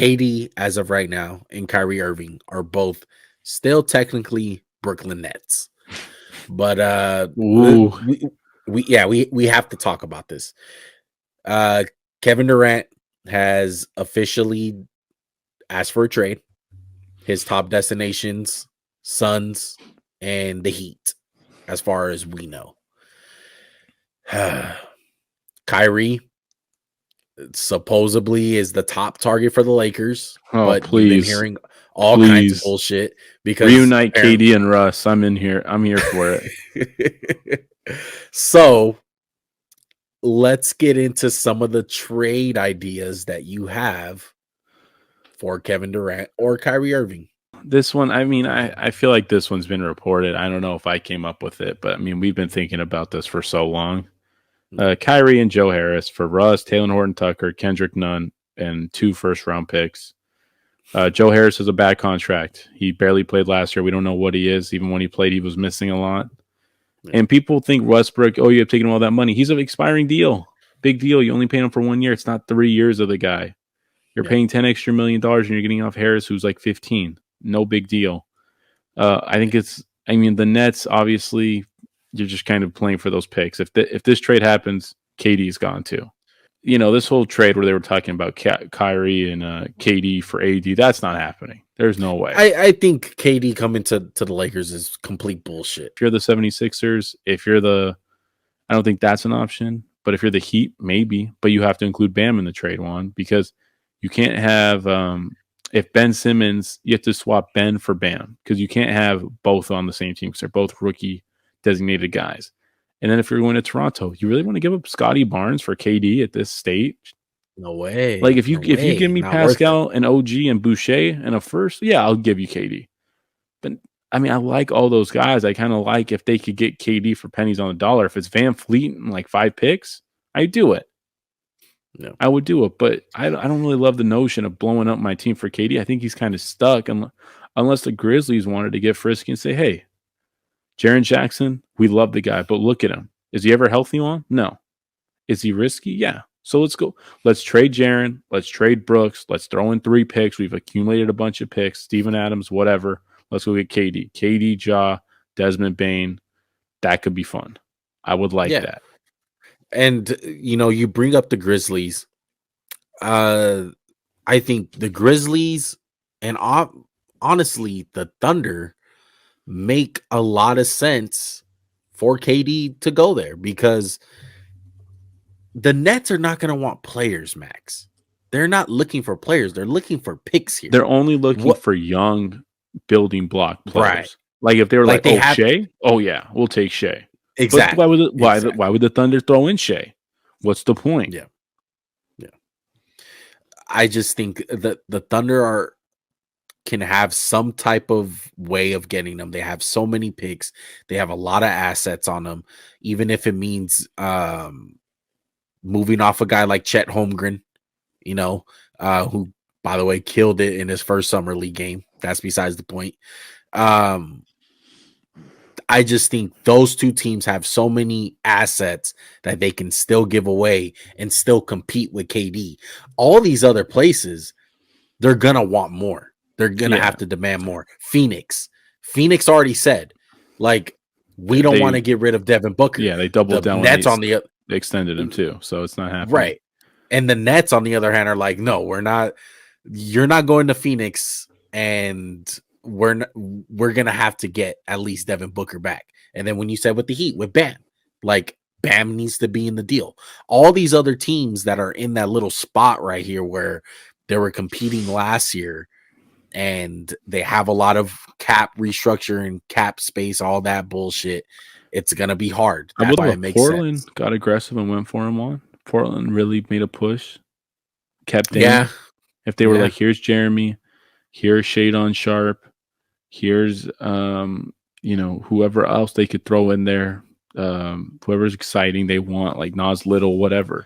KD, as of right now, and Kyrie Irving are both still technically Brooklyn Nets. But Ooh. we have to talk about this. Kevin Durant has officially asked for a trade. His top destinations, Suns and the Heat, as far as we know. Kyrie supposedly is the top target for the Lakers, Oh, but you've been please. hearing all kinds of bullshit because Reunite KD and Russ. I'm in here. I'm here for it. So let's get into some of the trade ideas that you have for Kevin Durant or Kyrie Irving. This one, I mean, I feel like this one's been reported. I don't know if I came up with it, but I mean, we've been thinking about this for so long. Kyrie and Joe Harris for Russ, Taylor Horton Tucker, Kendrick Nunn, and 2 first-round picks. Joe Harris has a bad contract. He barely played last year. We don't know what he is. Even when he played, he was missing a lot. And people think Westbrook, oh, you have taken all that money. He's an expiring deal. Big deal. You only pay him for 1 year. It's not 3 years of the guy. You're paying $10 extra million and you're getting off Harris, who's like 15. No big deal. I think the Nets, obviously, you're just kind of playing for those picks. If this trade happens, KD's gone too. You know, this whole trade where they were talking about Kyrie and KD for AD, that's not happening. There's no way. I think KD coming to the Lakers is complete bullshit. If you're the 76ers, I don't think that's an option. But if you're the Heat, maybe. But you have to include Bam in the trade, one, because you can't have if Ben Simmons, you have to swap Ben for Bam because you can't have both on the same team because they're both rookie designated guys. And then if you're going to Toronto, you really want to give up Scotty Barnes for KD at this stage? No way. Like if you give me Pascal and OG and Boucher and a first, yeah, I'll give you KD. But I mean, I like all those guys. I kind of like if they could get KD for pennies on the dollar. If it's Van Fleet and like 5 picks, I do it. No. I would do it, but I don't really love the notion of blowing up my team for KD. I think he's kind of stuck unless the Grizzlies wanted to get frisky and say, hey, Jaren Jackson, we love the guy, but look at him. Is he ever healthy on? No. Is he risky? Yeah. So let's go. Let's trade Jaren. Let's trade Brooks. Let's throw in 3 picks. We've accumulated a bunch of picks. Steven Adams, whatever. Let's go get KD. KD, Ja, Desmond Bane. That could be fun. I would like that. And, you know, you bring up the Grizzlies. I think the Grizzlies and honestly, the Thunder make a lot of sense for KD to go there because the Nets are not going to want players, Max. They're not looking for players. They're looking for picks here. They're only looking for young building block players. Right. Like if they were like Shea? Oh, yeah, we'll take Shea. Exactly. But why would the Thunder throw in Shea? What's the point? Yeah. I just think that the Thunder can have some type of way of getting them. They have so many picks. They have a lot of assets on them, even if it means moving off a guy like Chet Holmgren, you know, who, by the way, killed it in his first summer league game. That's besides the point. I just think those two teams have so many assets that they can still give away and still compete with KD. All these other places, they're going to want more. They're going to have to demand more. Phoenix already said, like, we don't want to get rid of Devin Booker. Yeah, they doubled down. Nets they extended him too, so it's not happening. Right. And the Nets, on the other hand, are like, no, we're not. You're not going to Phoenix, and we're going to have to get at least Devin Booker back. And then when you said with the Heat, with Bam, like Bam needs to be in the deal. All these other teams that are in that little spot right here where they were competing last year and they have a lot of cap restructure and cap space, all that bullshit. It's going to be hard. That's why it makes Portland sense. Got aggressive and went for him on. Portland really made a push. Kept in. Yeah. If they were like, here's Jeremy, here's Shadon Sharp, here's whoever else they could throw in there, whoever's exciting they want, like Nas Little, whatever.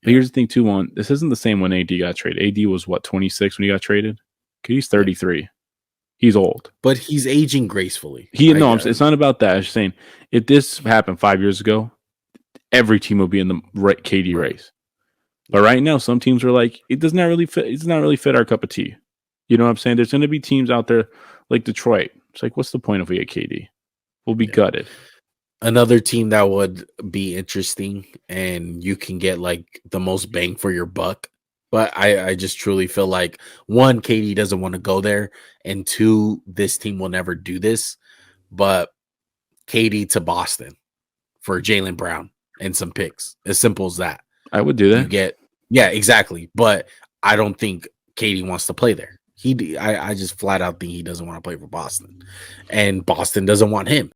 But here's the thing too, this isn't the same when AD got traded. AD was 26 when he got traded? He's 33. He's old. But he's aging gracefully. It's not about that. I was just saying, if this happened 5 years ago, every team would be in the KD race. But right now, some teams are like, it does not really fit. It's not really fit our cup of tea. You know what I'm saying? There's going to be teams out there like Detroit. It's like, what's the point if we get KD? We'll be gutted. Another team that would be interesting, and you can get like the most bang for your buck. But I just truly feel like, one, KD doesn't want to go there, and two, this team will never do this. But KD to Boston for Jaylen Brown and some picks, as simple as that. I would do that. You get, yeah, exactly. But I don't think KD wants to play there. I just flat out think he doesn't want to play for Boston, and Boston doesn't want him.